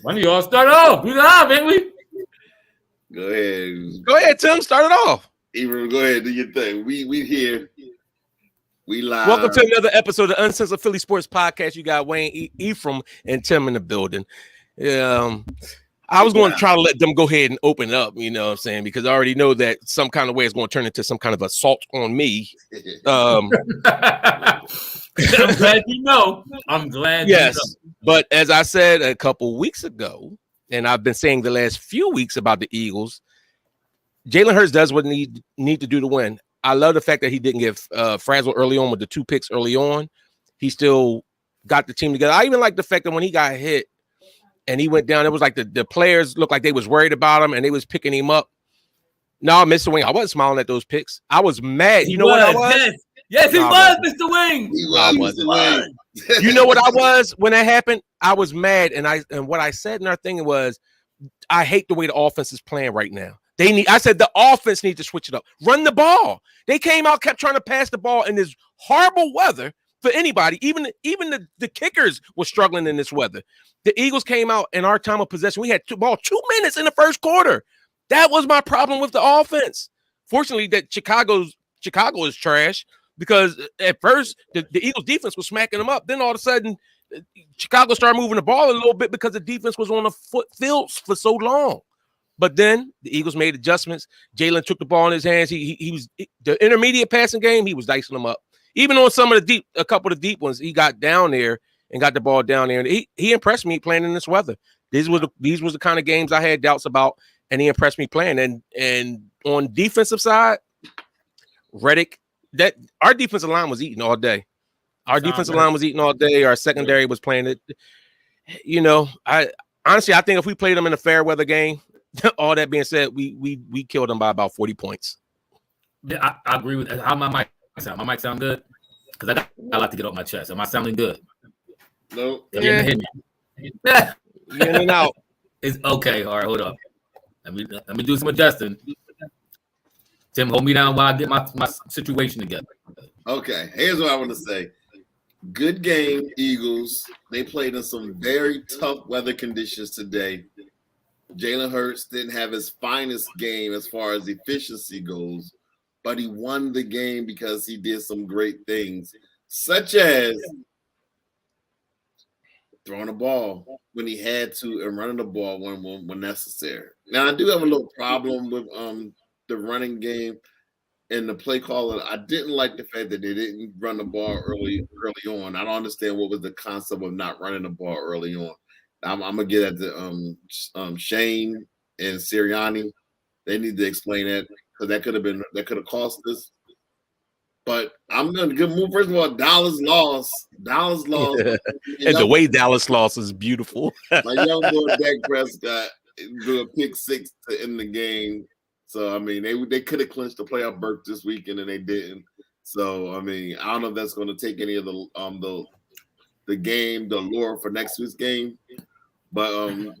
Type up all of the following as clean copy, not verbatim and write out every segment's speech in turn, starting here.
One of y'all start off. We live, ain't we? Go ahead, Tim. Start it off. Even go ahead, do your thing. We here. We live. Welcome to another episode of the Uncensored Philly Sports Podcast. You got Wayne, Ephraim, and Tim in the building. I was going to try to let them go ahead and open it up, you know what I'm saying? Because I already know that some kind of way it's going to turn into some kind of assault on me. I'm glad you know. I'm glad yes, you know. But as I said a couple weeks ago, and I've been saying the last few weeks about the Eagles, Jalen Hurts does what need to do to win. I love the fact that he didn't get frazzled early on with the 2 picks early on. He still got the team together. I even like the fact that when he got hit and he went down, it was like the players looked like they was worried about him and they was picking him up. No, Mr. Wing, I wasn't smiling at those picks. I was mad. You know what I was? Yes, he was, Mr. Wing. He was. You know what I was when that happened? I was mad, and what I said in our thing was, I hate the way the offense is playing right now. I said the offense needs to switch it up. Run the ball. They came out, kept trying to pass the ball in this horrible weather for anybody. Even the kickers were struggling in this weather. The Eagles came out in our time of possession. We had 2 minutes in the first quarter. That was my problem with the offense. Fortunately, that Chicago is trash because at first the Eagles defense was smacking them up. Then all of a sudden, Chicago started moving the ball a little bit because the defense was on the field for so long. But then the Eagles made adjustments. Jalen took the ball in his hands. He was the intermediate passing game. He was dicing them up. Even on some of a couple of the deep ones, he got down there and got the ball down there. And he impressed me playing in this weather. These was the kind of games I had doubts about, and he impressed me playing. And on defensive side, Reddick, that our defensive line was eating all day. Our defensive line was eating all day. Our secondary was playing it. You know, I think if we played them in a fair weather game, all that being said, we killed them by about 40 points. Yeah, I agree with that. How my mic sound? My mic sound good? Because I like to get off my chest. Am I sounding good? No. Yeah. In and out. It's okay. All right, hold up. Let me do some adjusting. Tim, hold me down while I get my situation together. Okay, here's what I want to say. Good game, Eagles. They played in some very tough weather conditions today. Jalen Hurts didn't have his finest game as far as efficiency goes, but he won the game because he did some great things, such as throwing the ball when he had to and running the ball when necessary. Now, I do have a little problem with the running game and the play calling. I didn't like the fact that they didn't run the ball early on. I don't understand what was the concept of not running the ball early on. I'm gonna get at the Shane and Sirianni. They need to explain that because that could have cost us. But I'm gonna give move. First of all, Dallas lost. And the way Dallas lost is beautiful. My young boy Dak Prescott drew a pick 6 to end the game. So I mean, they could have clinched the playoff berth this weekend and they didn't. So I mean, I don't know if that's going to take any of the game, the allure for next week's game. But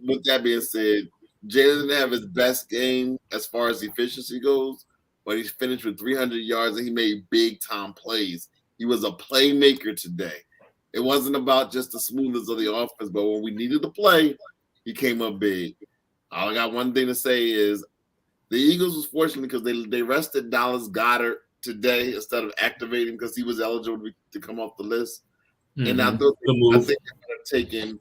with that being said, Jalen didn't have his best game as far as efficiency goes, but he finished with 300 yards and he made big-time plays. He was a playmaker today. It wasn't about just the smoothness of the offense, but when we needed to play, he came up big. All I got one thing to say is the Eagles was fortunate because they rested Dallas Goedert today instead of activating because he was eligible to come off the list. Mm-hmm. And I think they could have taken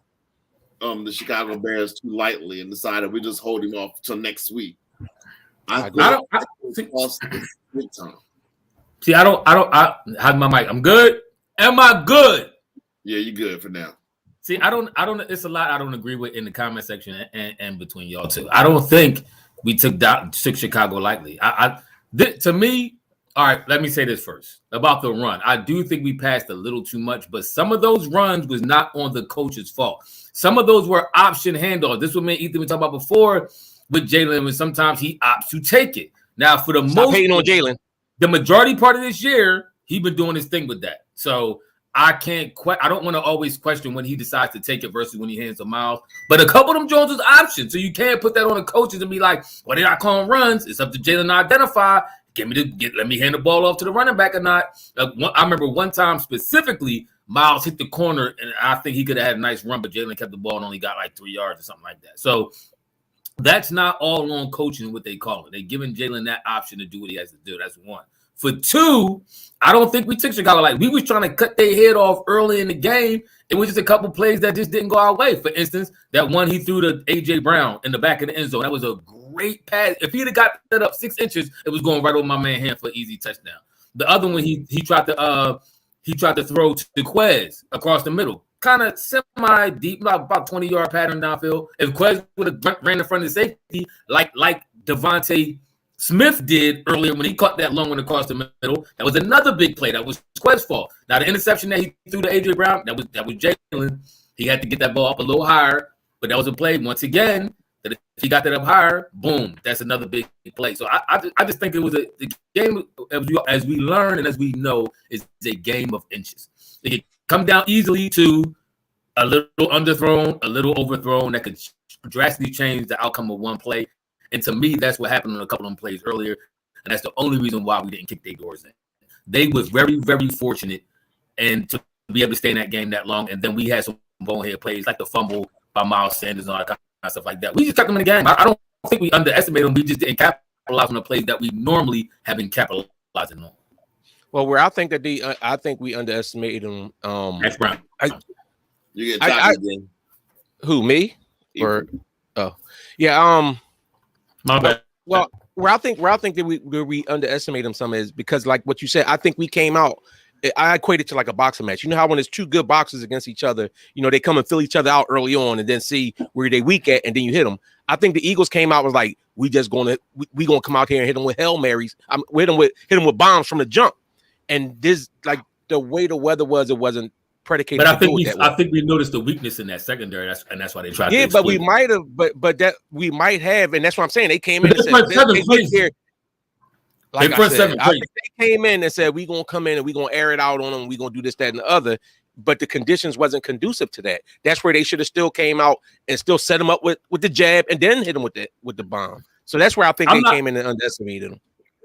the Chicago Bears too lightly and decided we just hold him off till next week. I don't have my mic. I'm good. Am I good? Yeah, you're good for now. See, I don't. It's a lot I don't agree with in the comment section and between y'all two. I don't think we took Chicago lightly. To me, all right. Let me say this first about the run. I do think we passed a little too much, but some of those runs was not on the coach's fault. Some of those were option handoffs. This was me, Ethan, we talked about before with Jalen, when sometimes he opts to take it. Now, for the Stop hating on Jalen. The majority part of this year, he been doing his thing with that. So I don't want to always question when he decides to take it versus when he hands them out. But a couple of them Jones was options, so you can't put that on the coaches and be like, "Well, they're not calling runs." It's up to Jalen to identify. Let me hand the ball off to the running back or not. I remember one time specifically, Miles hit the corner, and I think he could have had a nice run, but Jalen kept the ball and only got like 3 yards or something like that. So that's not all on coaching what they call it. They're giving Jalen that option to do what he has to do. That's one. For two, I don't think we took Chicago like we was trying to cut their head off early in the game. It was just a couple plays that just didn't go our way. For instance, that one he threw to A.J. Brown in the back of the end zone. That was a great pass. If he'd have got that up 6 inches, it was going right over my man's hand for an easy touchdown. The other one, he tried to throw to Quez across the middle. Kind of semi-deep, about 20-yard pattern downfield. If Quez would have ran in front of the safety like Devontae Smith did earlier when he caught that long one across the middle, that was another big play. That was Quez's fault. Now, the interception that he threw to A.J. Brown, that was Jalen. He had to get that ball up a little higher, but that was a play, once again, that if he got that up higher, boom, that's another big play. So I just think it was the game, as we learn and as we know, is a game of inches. It could come down easily to a little underthrown, a little overthrown that could drastically change the outcome of one play. And to me, that's what happened on a couple of them plays earlier. And that's the only reason why we didn't kick their doors in. They was very, very fortunate and to be able to stay in that game that long. And then we had some bonehead plays like the fumble by Miles Sanders and all that kind of stuff like that. We just kept them in the game. I don't think we underestimated them. We just didn't capitalize on the plays that we normally have been capitalizing on. Well, where I think that I think we underestimated them. That's Brown. You get tired again. Who, me? Or yeah, my bad. Well, where I think that we underestimate them some is because, like what you said, I think we came out. I equate it to like a boxing match. You know how when there's two good boxers against each other, you know, they come and fill each other out early on and then see where they weak at, and then you hit them. I think the Eagles came out was like, we gonna come out here and hit them with Hail Marys. Hit them with bombs from the jump. And this, like the way the weather was, it wasn't predicated. But I think we noticed the weakness in that secondary. That's why they tried. Yeah, but we might have, but that we might have, and that's what I'm saying. They came in and said, like I said, they came in and said, we're going to come in and we're going to air it out on them. We're going to do this, that, and the other. But the conditions wasn't conducive to that. That's where they should have still came out and still set them up with the jab and then hit them with the bomb. So that's where I think they came in and underestimated them.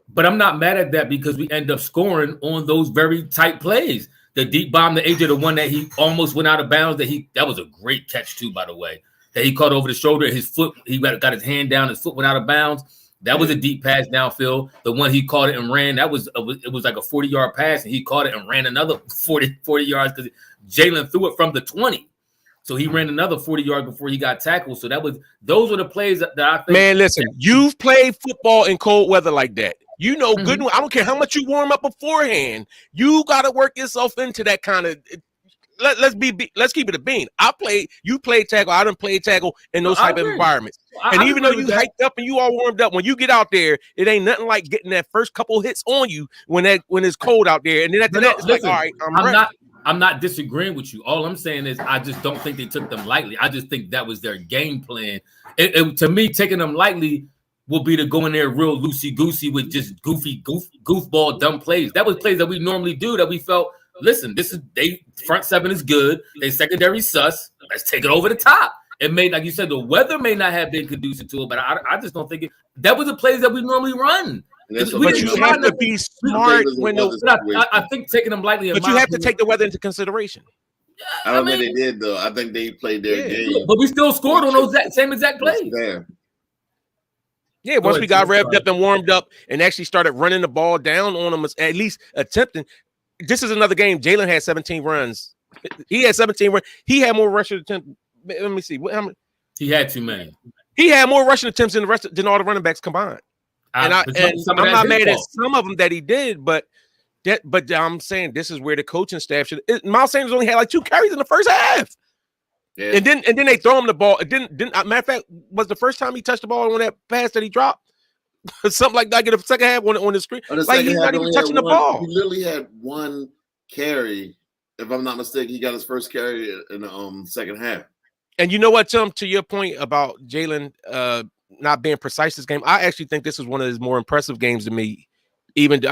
But I'm not mad at that because we end up scoring on those very tight plays. The deep bomb to AJ, the one that he almost went out of bounds, that was a great catch too, by the way. That he caught over the shoulder, his foot, he got his hand down, his foot went out of bounds. That was a deep pass downfield. The one he caught it and ran, it was like a 40-yard pass, and he caught it and ran another 40 yards because Jalen threw it from the 20. So he ran another 40 yards before he got tackled. So those were the plays that I think. Man, listen, you've played football in cold weather like that. You know, good. I don't care how much you warm up beforehand. You got to work yourself into that kind of. Let's keep it a bean. You played tackle. I didn't play tackle in those type of environments. And even though you hyped up and you all warmed up, when you get out there, it ain't nothing like getting that first couple hits on you when it's cold out there. And then after that, it's like, all right, I'm not disagreeing with you. All I'm saying is I just don't think they took them lightly. I just think that was their game plan. To me, taking them lightly will be to go in there real loosey-goosey with just goofball, dumb plays. That was plays that we normally do that we felt, listen, front seven is good. They secondary sus. Let's take it over the top. It may, like you said, the weather may not have been conducive to it, but I just don't think that was the plays that we normally run. But you have to be smart when I think taking them lightly. But you have to take the weather into consideration. I don't think they did though. I think they played their game, but we still scored on those same exact plays. Yeah, once we got revved up and warmed up and actually started running the ball down on them, at least attempting. This is another game. Jalen had 17 runs. He had 17 runs. He had more rushing attempts. Let me see. How many? He had too many. He had more rushing attempts than all the running backs combined. I'm not mad at some of them that he did, but I'm saying this is where the coaching staff should. Miles Sanders only had like 2 carries in the first half. Yeah. And then they throw him the ball. It didn't matter of fact, was the first time he touched the ball on that pass that he dropped? Something like that in the second half on the screen. Like he's not even touching the ball. He literally had 1 carry. If I'm not mistaken, he got his first carry in the second half. And you know what, Tim, to your point about Jalen not being precise this game, I actually think this is one of his more impressive games to me. Even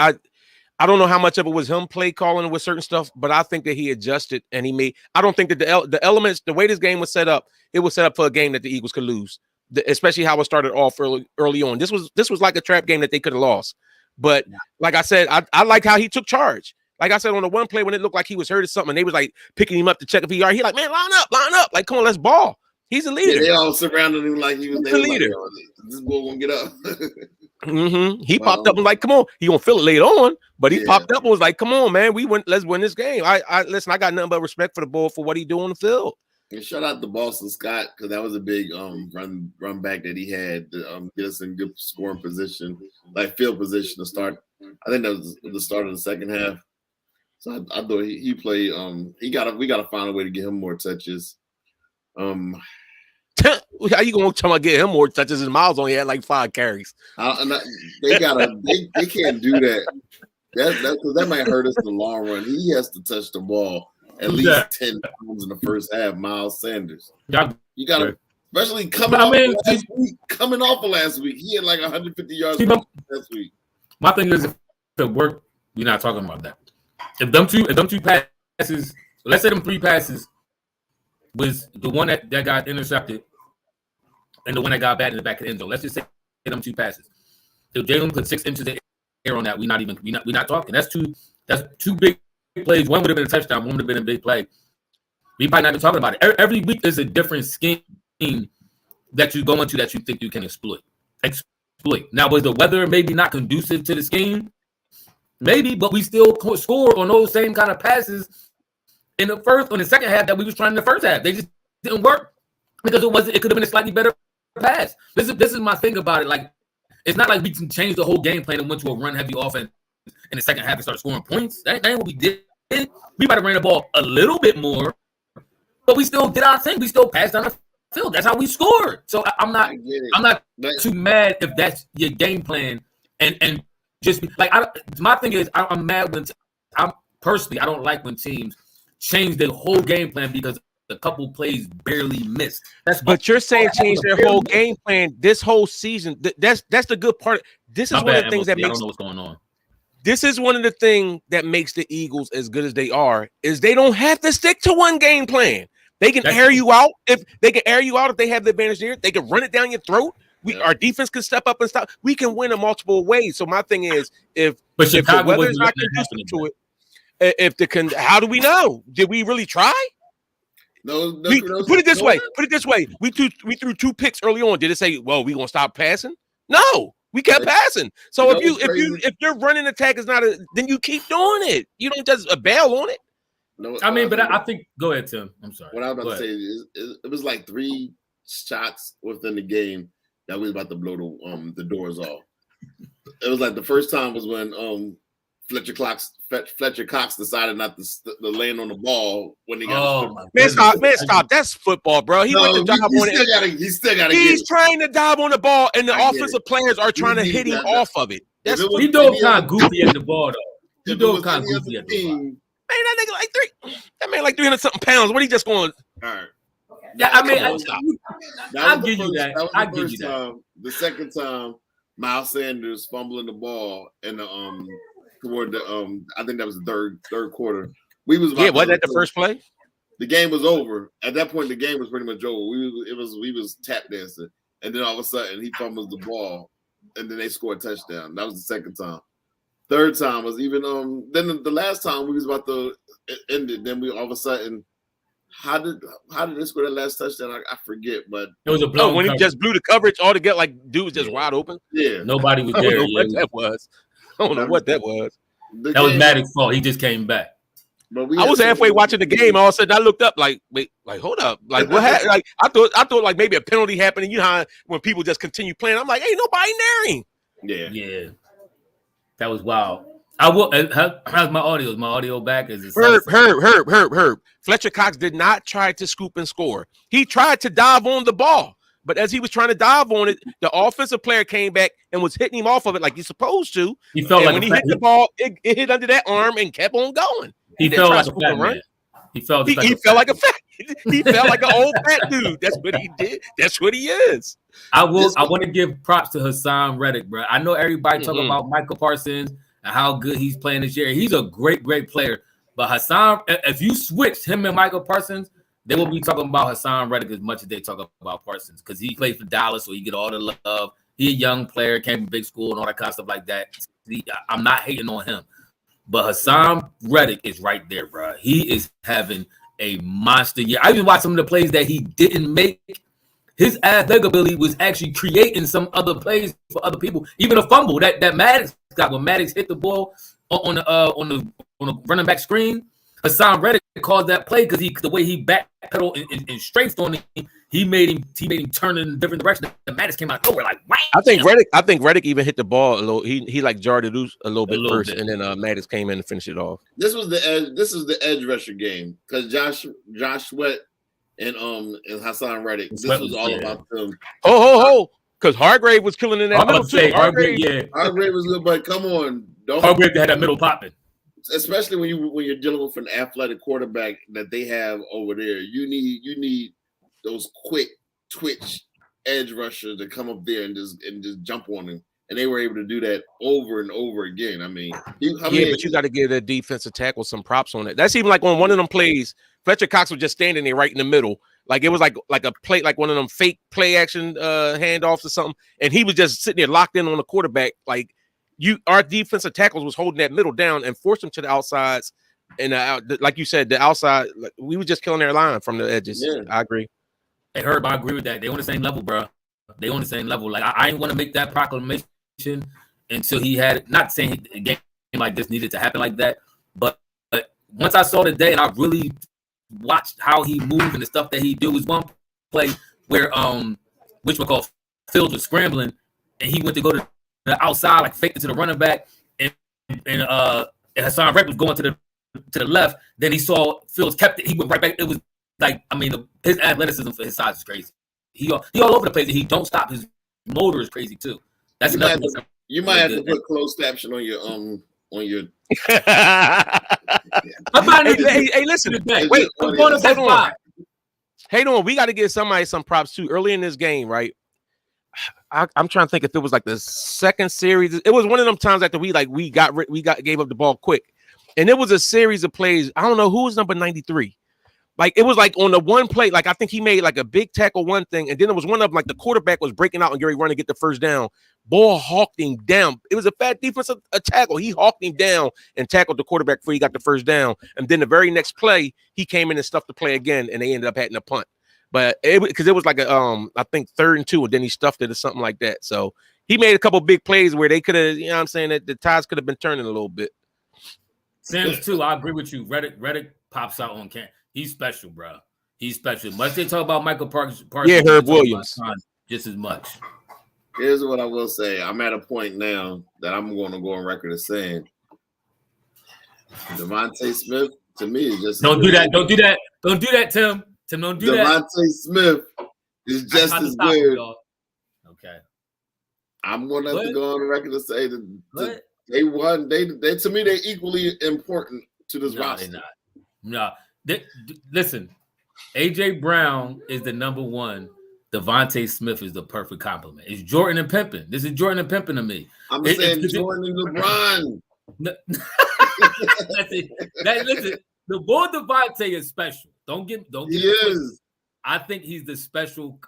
I don't know how much of it was him play calling with certain stuff, but I think that he adjusted and he made. I don't think that the elements, the way this game was set up, it was set up for a game that the Eagles could lose, especially how it started off early on. This was like a trap game that they could have lost. But like I said, I like how he took charge. Like I said, on the one play when it looked like he was hurt or something, and they was like picking him up to check if he are. He like, man, line up. Like, come on, let's ball. He's a leader. Yeah, they all surrounded him like he was the leader. Like, this boy won't get up. He popped up and like, come on. He gonna feel it later on, but he popped up and was like, come on, man, let's win this game. I listen. I got nothing but respect for the boy for what he do on the field. And shout out to Boston Scott because that was a big run back that he had to get us in good scoring position, like field position to start. I think that was the start of the second half. So I thought he played. We gotta find a way to get him more touches. How you gonna tell me get him more touches? And Miles only had like 5 carries. They can't do that. That might hurt us in the long run. He has to touch the ball at least 10 times in the first half. Miles Sanders. You gotta, especially coming off of last week. He had like 150 yards last week. My thing is, if it worked, we're not talking about that. If them two passes, let's say them 3 passes was the one that got intercepted and the one that got bad in the back of the end zone. Let's just say them 2 passes. If Jalen put 6 inches of air on that, we're not talking. That's two big plays. One would have been a touchdown. One would have been a big play. We probably not even talking about it. Every week is a different scheme that you go into that you think you can exploit. Now, was the weather maybe not conducive to the scheme? Maybe, but we still scored on those same kind of passes in the second half that we was trying in the first half. They just didn't work because it could have been a slightly better pass. This is my thing about it. Like, it's not like we can change the whole game plan and went to a run heavy offense in the second half and start scoring points. That ain't what we did. We might have ran the ball a little bit more, but we still did our thing. We still passed down the field. That's how we scored. So I'm not too mad if that's your game plan and just like my thing is I'm mad when I don't like when teams change their whole game plan because a couple plays barely missed. But you're saying change their whole game plan this whole season. That's the good part. This is one of the things that makes. I don't know what's going on. This is one of the things that makes the Eagles as good as they are is they don't have to stick to one game plan. They can air you out if they have the advantage there. They can run it down your throat. Our defense can step up and stop. We can win in multiple ways. So my thing is, if the weather is not conducive to it, how do we know? Did we really try? No. Put it this way. We threw 2 picks early on. Did it say, well, we gonna stop passing? No, we kept passing. So if you're running attack is not then you keep doing it. You don't just bail on it. No, I think. Go ahead, Tim. I'm sorry. What I was about to say is, it was like 3 shots within the game that we was about to blow the doors off. It was like the first time was when Fletcher Cox decided not to land on the ball when he got. Man, stop! That's football, bro. He went to dive on it. He still got to. He's trying to dive on the ball, and the offensive players are trying to hit him off of it. He dove kind of goofy at the ball, though. He dove kind of goofy at the ball. Man, that man like 300 something pounds. What he just going? All right. Yeah, I mean, I'll give you that. I'll give you that. The second time, Miles Sanders fumbling the ball and toward the I think that was the third quarter. Wasn't that the first play? The game was over. At that point, the game was pretty much over. We was tap dancing, and then all of a sudden he fumbles the ball, and then they scored a touchdown. That was the second time. Third time was even then the last time we was about to end it. Then we all of a sudden. How did they score that last touchdown? I forget, but it was a blow. When he just blew the coverage all together, like dude was just wide open. Yeah, nobody was there. I don't know what that was. That was Maddox's fault. He just came back. But I was halfway watching the game. All of a sudden, I looked up like, wait, like hold up, like what happened? Like I thought like maybe a penalty happened. And you know how when people just continue playing, I'm like, ain't nobody near him. Yeah, that was wild. I will. How's my audio? Is my audio back? Is it Herb? Fletcher Cox did not try to scoop and score. He tried to dive on the ball, but as he was trying to dive on it, the offensive player came back and was hitting him off of it like he's supposed to. He felt like when he hit the ball, it hit under that arm and kept on going. He felt like a fat man. He felt like an old fat dude. That's what he did. That's what he is. I want to give props to Hassan Reddick, bro. I know everybody talk about Michael Parsons and how good he's playing this year. He's a great player. But Hassan, if you switch him and Michael Parsons, they will be talking about Hassan Reddick as much as they talk about Parsons because he played for Dallas, so he get all the love. He a young player, came from big school and all that kind of stuff like that. I'm not hating on him. But Hassan Reddick is right there, bro. He is having a monster year. I even watched some of the plays that he didn't make. His athletic ability was actually creating some other plays for other people. Even a fumble that Maddox got when Maddox hit the ball on the running back screen. Hassan Reddick caused that play because the way he backpedaled and strafed on him, he made him turn in a different direction. And Maddox came out nowhere like wow. I think Reddick even hit the ball a little. He like jarred it loose a little bit first, and then Maddox came in and finished it off. This was the edge. This is the edge rusher game because Josh Sweat and Hassan Reddick. This was all about them. Because Hargrave was killing in that middle too. Hargrave was good, but come on, Hargrave had that middle popping. Especially when you're dealing with an athletic quarterback that they have over there, you need those quick twitch edge rushers to come up there and just jump on him. And they were able to do that over and over again. I mean, but you got to give the defensive tackle some props on it. That's even like on one of them plays, Fletcher Cox was just standing there right in the middle. Like it was like a play, like one of them fake play action handoffs or something. And he was just sitting there locked in on the quarterback. Like our defensive tackles was holding that middle down and forced them to the outsides. And like you said, the outside, we were just killing their line from the edges. Yeah. I agree. Hey, Herb, I agree with that. They on the same level, bro. They on the same level. Like I ain't want to make that proclamation until he had not saying a game like this needed to happen like that. But once I saw the day and I really watched how he moved and the stuff that he do, was one play where which we call Fields was scrambling and he went to go to the outside, like faked it to the running back, and Hassan Reddick was going to the left. Then he saw Fields kept it. He went right back. It was like, I mean, his athleticism for his size is crazy. He all over the place. And he don't stop. His motor is crazy too. That's another. You might have to put closed caption on your Hey, listen. Wait, I'm going to say five. Hey, no, we got to give somebody some props too. Early in this game, right? I'm trying to think if it was like the second series. It was one of them times after we gave up the ball quick, and it was a series of plays. I don't know who was number 93. Like it was like on the one play, like I think he made like a big tackle one thing, and then it was one of them like the quarterback was breaking out and Gary running to get the first down. Ball hawked him down. It was a fat defensive tackle. He hawked him down and tackled the quarterback before he got the first down. And then the very next play, he came in and stuffed the play again, and they ended up having a punt. But because it was like a I think 3rd and 2, and then he stuffed it or something like that. So he made a couple big plays where they could have, you know what I'm saying, that the tides could have been turning a little bit. Sims too, I agree with you. Reddick pops out on camp. He's special, bro. He's special. Much they talk about Michael Parsons. Yeah, Herb Williams. Just as much. Here's what I will say. I'm at a point now that I'm going to go on record as saying Devontae Smith, to me, is just... Don't do that. Don't do that. Don't do that, Tim. Tim, don't do that. Devontae Smith is just as good. Okay. I'm going to have to go on record to say that they won. They to me, they're equally important to this roster. They're not. No. Listen, AJ Brown is the number one. Devontae Smith is the perfect compliment. It's Jordan and Pimpin. This is Jordan and Pimpin to me. I'm saying Jordan and LeBron. Listen, the boy Devontae is special. Don't get he is. I think he's a special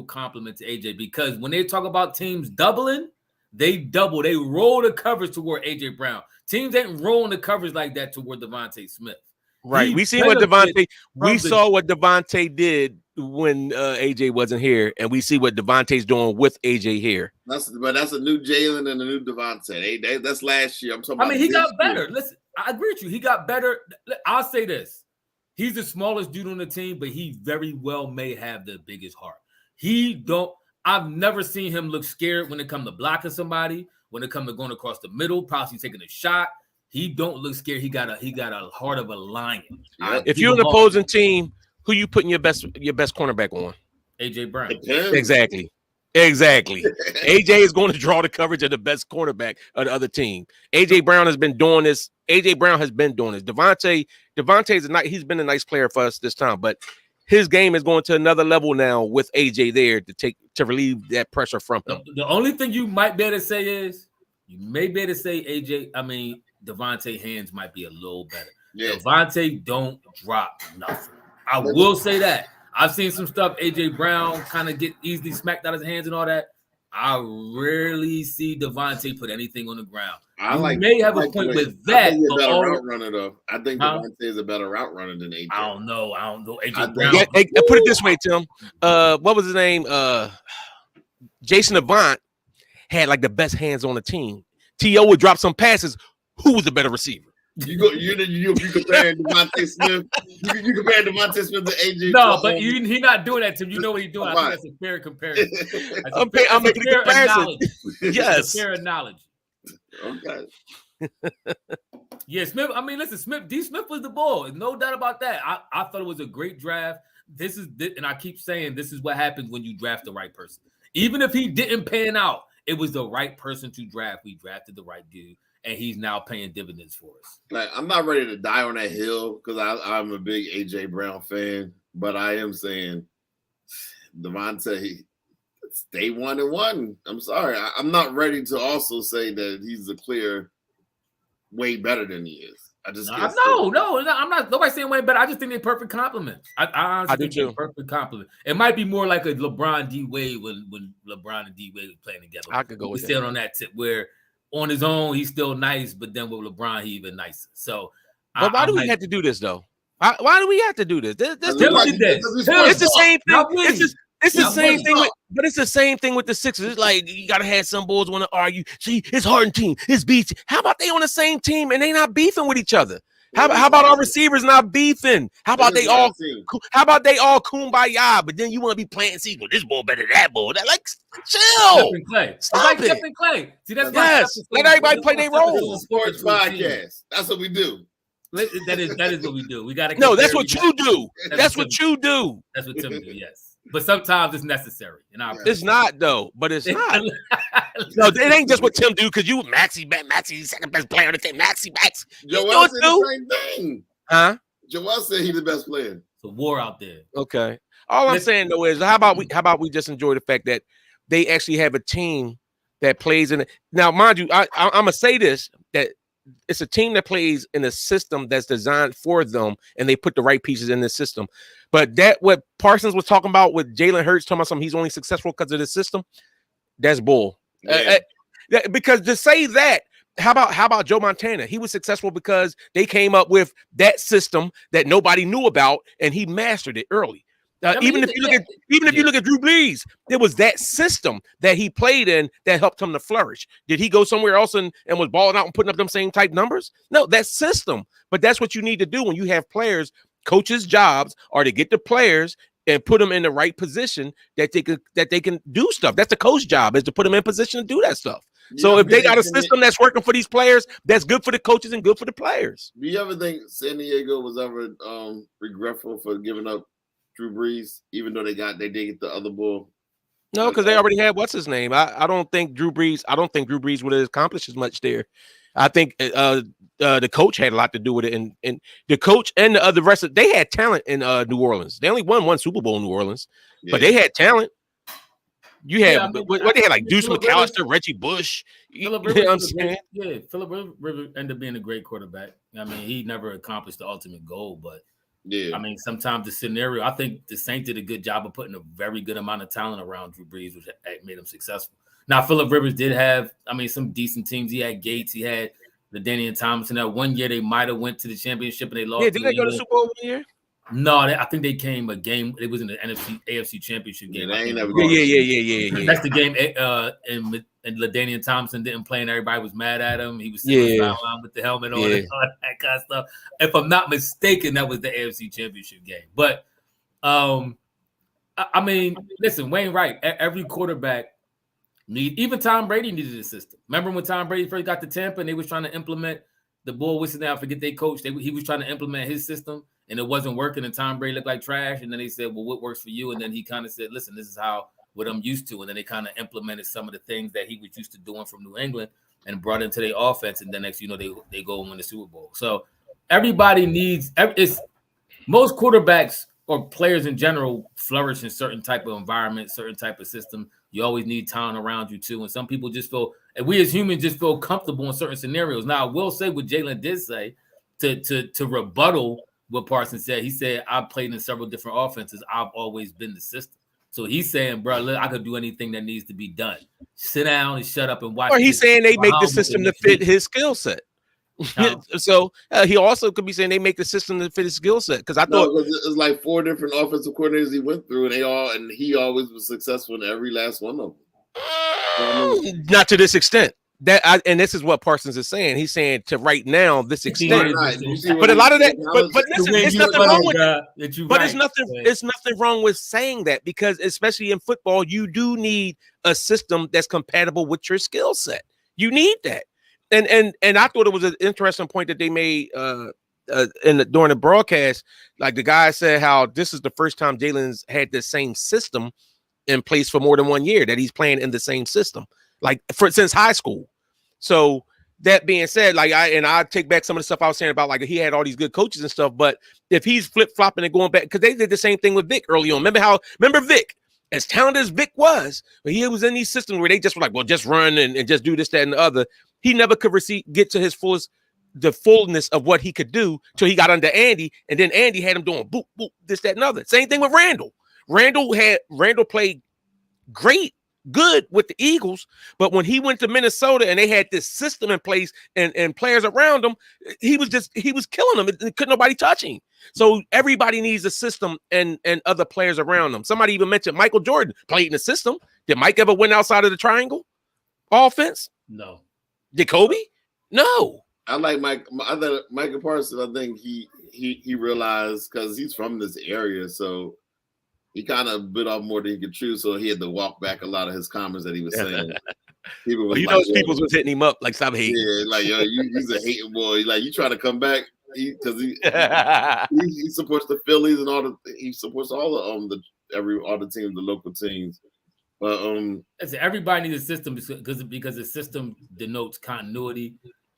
compliment to AJ because when they talk about teams doubling, they double. They roll the coverage toward AJ Brown. Teams ain't rolling the coverage like that toward Devontae Smith. Right. We saw what Devontae did when AJ wasn't here, and we see what Devontae's doing with AJ here. That's a new Jalen and a new Devontae. That's last year. I'm talking about. He got better. Listen, I agree with you. He got better. I'll say this. He's the smallest dude on the team, but he very well may have the biggest heart. I've never seen him look scared when it comes to blocking somebody, when it comes to going across the middle, possibly taking a shot. He don't look scared. He got a heart of a lion. If you're an opposing team, who you putting your best cornerback on? AJ Brown. Exactly. AJ is going to draw the coverage of the best cornerback of the other team. AJ Brown has been doing this. Devontae he's been a nice player for us this time, but his game is going to another level now with AJ there to relieve that pressure from him. The only thing you might be able to say is Devontae hands might be a little better. Yeah. Devontae don't drop nothing. I will say that. I've seen some stuff AJ Brown kind of get easily smacked out of his hands and all that. I rarely see Devontae put anything on the ground. may have a point with that. I think he's a better route runner, though. I think Devontae is a better route runner than AJ. I don't know. AJ Brown. Yeah, put it this way, Tim. What was his name? Jason Avant had like the best hands on the team. T.O. would drop some passes. Who was the better receiver? You compare DeVonta Smith. You compare DeVonta Smith to AJ. No, but he's not doing that, Tim. You know what he's doing. I think that's a fair comparison. I'm making a comparison. Yes, fair analogy. Okay. Yeah, Smith. I mean, listen, D. Smith was the ball. No doubt about that. I thought it was a great draft. And I keep saying this is what happens when you draft the right person. Even if he didn't pan out, it was the right person to draft. We drafted the right dude, and he's now paying dividends for us. Like, I'm not ready to die on that hill because I'm a big AJ Brown fan, but I am saying Devontae, stay 1-1. I'm sorry. I'm not ready to also say that he's a clear way better than he is. I just can't. No, I'm not. Nobody's saying way better. I just think they're perfect compliments. I honestly think they're perfect compliment. It might be more like a LeBron D Wade when LeBron and D Wade were playing together. I could go with that. On that tip where on his own he's still nice, but then with LeBron he even nicer. So, but why do we have to do this though? Why do we have to do this? It's the same thing. It's the same thing, but it's the same thing with the Sixers. It's like you gotta have some bulls want to argue. See, it's Harden team, it's BT. How about they on the same team and they not beefing with each other? How about our receivers not beefing? How about they all kumbaya? But then you want to be planting seeds. Well, this bull better than that bull. That like chill. Stop it. Stephen Clay. See, that's let everybody play their role. Sports podcast. That's what we do. That is what we do. We gotta. No, that's what you do. That's what you do. That's what Tim do. Yes. But sometimes it's necessary. It's not though. But it's not. No, it ain't just what Tim do because you Maxie second best player on the team. Maxie. Joel said the same thing. Huh? Joel said he's the best player. It's a war out there. Okay. All I'm saying though is how about we just enjoy the fact that they actually have a team that plays in it. Now, mind you, I'm gonna say this that it's a team that plays in a system that's designed for them, and they put the right pieces in the system. But that what Parsons was talking about with Jalen Hurts talking about something he's only successful because of the system, that's bull. Yeah. Because to say that, how about Joe Montana? He was successful because they came up with that system that nobody knew about, and he mastered it early. Even if you look at Drew Brees, it was that system that he played in that helped him to flourish. Did he go somewhere else and was balling out and putting up them same type numbers? No, that system. But that's what you need to do when you have players. Coaches' jobs are to get the players and put them in the right position that they can do stuff. That's the coach job, is to put them in position to do that stuff. So if they got a system that's working for these players, that's good for the coaches and good for the players. Do you ever think San Diego was ever regretful for giving up Drew Brees, even though they did get the other bull? No, because they already had what's his name. I don't think Drew Brees would have accomplished as much there. I think the coach had a lot to do with it, and the coach and the other rest of they had talent in New Orleans. They only won one Super Bowl in New Orleans, but they had talent. You had what they had like Deuce McAllister, Reggie Bush. Phillip Rivers, Phillip Rivers ended up being a great quarterback. I mean, he never accomplished the ultimate goal, but I mean, sometimes the scenario. I think the Saints did a good job of putting a very good amount of talent around Drew Brees, which made him successful. Now, Phillip Rivers did have, some decent teams. He had Gates. He had LaDainian Tomlinson. That one year they might have went to the championship and they lost. Yeah, did they go to the Super Bowl 1 year? No, I think they came a game. It was in the AFC championship game. Yeah. That's the game. And LaDainian Thompson didn't play, and everybody was mad at him. He was sitting on with the helmet on and all that kind of stuff. If I'm not mistaken, that was the AFC championship game. But I mean, listen, Wayne Wright. Every quarterback even Tom Brady needed a system. Remember when Tom Brady first got to Tampa and they was trying to implement the bull whistle? I forget they coach. He was trying to implement his system. And it wasn't working, and Tom Brady looked like trash. And then they said, well, what works for you? And then he kind of said, listen, this is what I'm used to. And then they kind of implemented some of the things that he was used to doing from New England and brought into their offense. And then next, they go and win the Super Bowl. So everybody most quarterbacks or players in general flourish in certain type of environment, certain type of system. You always need talent around you too. And some people just feel, and we as humans just feel comfortable in certain scenarios. Now, I will say what Jalen did say to rebuttal what Parsons said. He said, I've played in several different offenses. I've always been the system. So he's saying, bro, look, I could do anything that needs to be done. Sit down and shut up and watch. Or he's saying they make the system to fit his skill set. So he also could be saying they make the system to fit his skill set. Because I thought it's like 4 different offensive coordinators he went through, and he always was successful in every last one of them. Not to this extent. And this is what Parsons is saying. He's saying to right now this extent, but a lot of that. But listen, it's nothing wrong with that. But it's nothing wrong with saying that, because especially in football, you do need a system that's compatible with your skill set. You need that. And I thought it was an interesting point that they made during the broadcast. Like the guy said, how this is the first time Jalen's had the same system in place for more than 1 year, that he's playing in the same system, like since high school. So that being said, like I take back some of the stuff I was saying about like he had all these good coaches and stuff, but if he's flip-flopping and going back, because they did the same thing with Vic early on. Remember Vic, as talented as Vic was, but he was in these systems where they just were like, well, just run and just do this, that, and the other. He never could get to his the fullness of what he could do till he got under Andy, and then Andy had him doing boop, boop, this, that, and other. Same thing with Randall. Randall played good with the Eagles, but when he went to Minnesota and they had this system in place and players around him, he was killing them. Couldn't nobody touch him. So everybody needs a system and other players around them. Somebody even mentioned Michael Jordan played in the system. Did Mike ever win outside of the triangle offense? No. Did Kobe? No. I like Michael Parsons. I think he realized, because he's from this area, so he kind of bit off more than he could chew, so he had to walk back a lot of his comments that he was saying. People was people was hitting him up like, stop hating. Yeah, like, yo, he's a hating boy. Like, you trying to come back? Because he supports the Phillies and he supports all the teams, the local teams. But everybody needs a system because the system denotes continuity,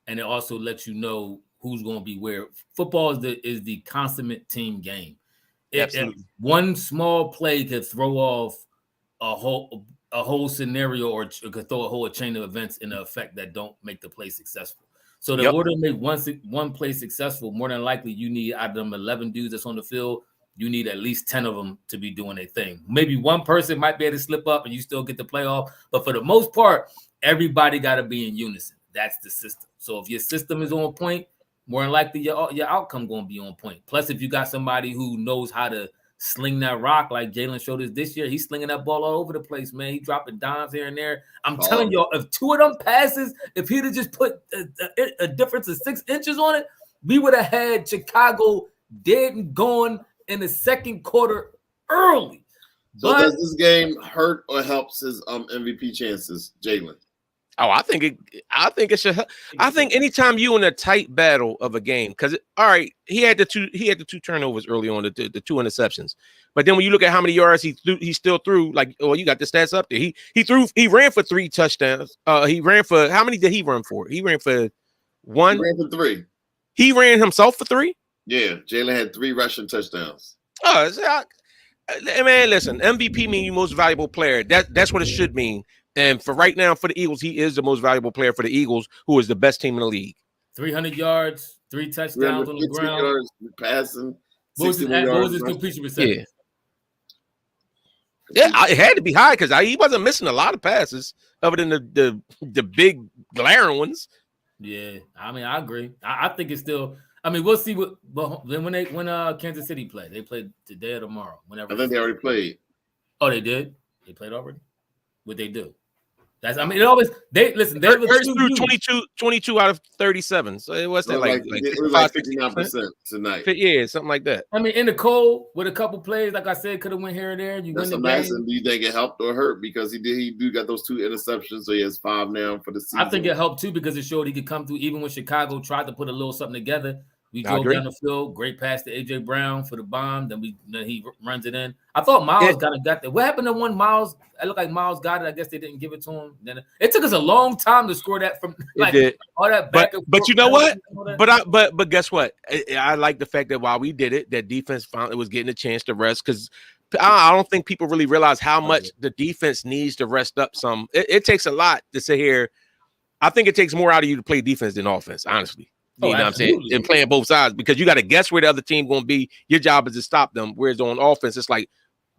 and it also lets you know who's going to be where. Football is the consummate team game. If one small play could throw off a whole scenario, or could throw a whole chain of events in effect that don't make the play successful. So in order to make one play successful, more than likely you need out of them 11 dudes that's on the field, you need at least 10 of them to be doing a thing. Maybe one person might be able to slip up and you still get the playoff, but for the most part, everybody got to be in unison. That's the system. So if your system is on point, more than likely your outcome going to be on point. Plus, if you got somebody who knows how to sling that rock like Jalen showed us this year, he's slinging that ball all over the place, man. He dropping dimes here and there. I'm telling y'all, if 2 of them passes, if he'd have just put a difference of 6 inches on it, we would have had Chicago dead and gone in the second quarter early. So does this game hurt or helps his MVP chances, Jalen? Oh, I think it should. I think anytime you in a tight battle of a game, because all right, he had the 2 turnovers early on, the 2 interceptions, but then when you look at how many yards he still threw, like, oh, you got the stats up there. He ran for 3 touchdowns. He ran for, how many did he run for? He ran for 1. He ran for 3. He ran himself for 3. Yeah, Jalen had 3 rushing touchdowns. Oh, man, listen, MVP means you most valuable player. That's what it should mean. And for right now, for the Eagles, he is the most valuable player for the Eagles, who is the best team in the league. 300 yards, 3 touchdowns on the ground. Yards passing. What was his completion percentage? Yeah, it had to be high because he wasn't missing a lot of passes other than the big glaring ones. Yeah, I mean, I agree. I think it's still. I mean, we'll see when Kansas City play. They played today or tomorrow. Whenever. I think they already played. Oh, they did. They played already. What they do? It always they listen. They threw 22 out of 37. So it was like 59% tonight. Yeah, something like that. I mean, in the cold with a couple plays, like I said, could have went here or there. That's amazing. Do you think it helped or hurt because he got those 2 interceptions, so he has 5 now for the season? I think it helped too because it showed he could come through even when Chicago tried to put a little something together. We drove down the field, great pass to AJ Brown for the bomb. Then he runs it in. I thought Miles got that. What happened to one Miles? It looked like Miles got it. I guess they didn't give it to him. Then it took us a long time to score that from all that back. But you know what? But guess what? I like the fact that while we did it, that defense finally was getting a chance to rest because I don't think people really realize how much the defense needs to rest up some. It takes a lot to sit here. I think it takes more out of you to play defense than offense, honestly. You know what I'm saying? And playing both sides because you got to guess where the other team going to be. Your job is to stop them. Whereas on offense, it's like,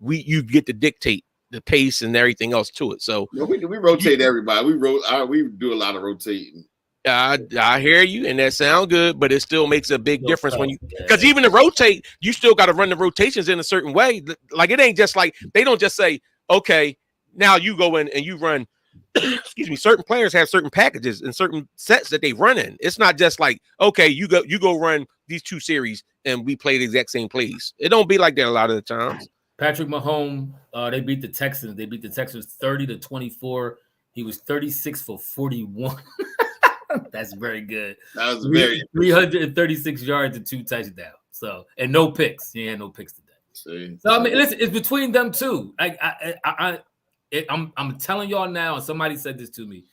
you get to dictate the pace and everything else to it. So we rotate everybody. We do a lot of rotating. I hear you, and that sounds good, but it still makes a big difference when you, because even to rotate, you still got to run the rotations in a certain way. Like it ain't just like they don't just say, okay, now you go in and you run. Excuse me. Certain players have certain packages and certain sets that they run in. It's not just like, okay, you go run these 2 series and we play the exact same plays. It don't be like that a lot of the times. Patrick Mahomes, they beat the Texans. They beat the Texans 30-24. He was 36 for 41. That's very good. That was very 336 yards and 2 touchdowns. So, and no picks. He had no picks today. See. So I mean, listen, it's between them two. I'm telling y'all now, and somebody said this to me,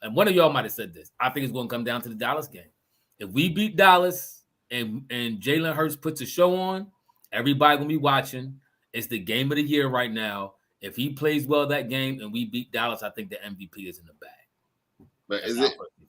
and one of y'all might have said this. I think it's going to come down to the Dallas game. If we beat Dallas and Jalen Hurts puts a show on, everybody gonna be watching. It's the game of the year right now. If he plays well that game and we beat Dallas, I think the MVP is in the bag. But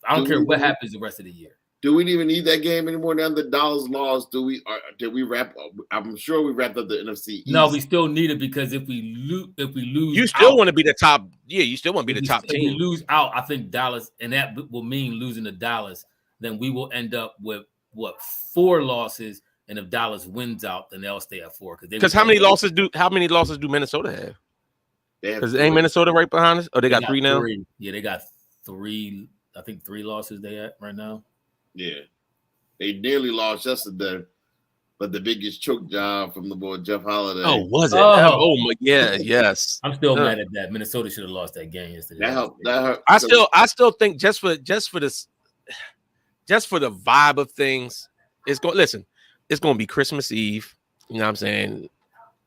I don't care what happens the rest of the year. Do we even need that game anymore now that Dallas lost? Did we wrap up? I'm sure we wrapped up the NFC East. No, we still need it because if we lose, you still want to be the top. Yeah, you still want to be the top team. If we lose out, I think Dallas, and that will mean losing to Dallas. Then we will end up with 4 losses, and if Dallas wins out, then they'll stay at 4. Because how many losses do Minnesota have? Because ain't Minnesota right behind us? Oh, they got 3 now. Yeah, they got 3. I think 3 losses they at right now. Yeah, they nearly lost yesterday, but the biggest choke job from the boy Jeff Holiday. Oh, was it? Oh my, yeah, yes. I'm still mad at that. Minnesota should have lost that game yesterday. That hurt. I still think just for the vibe of things, it's going. Listen, it's going to be Christmas Eve. You know what I'm saying?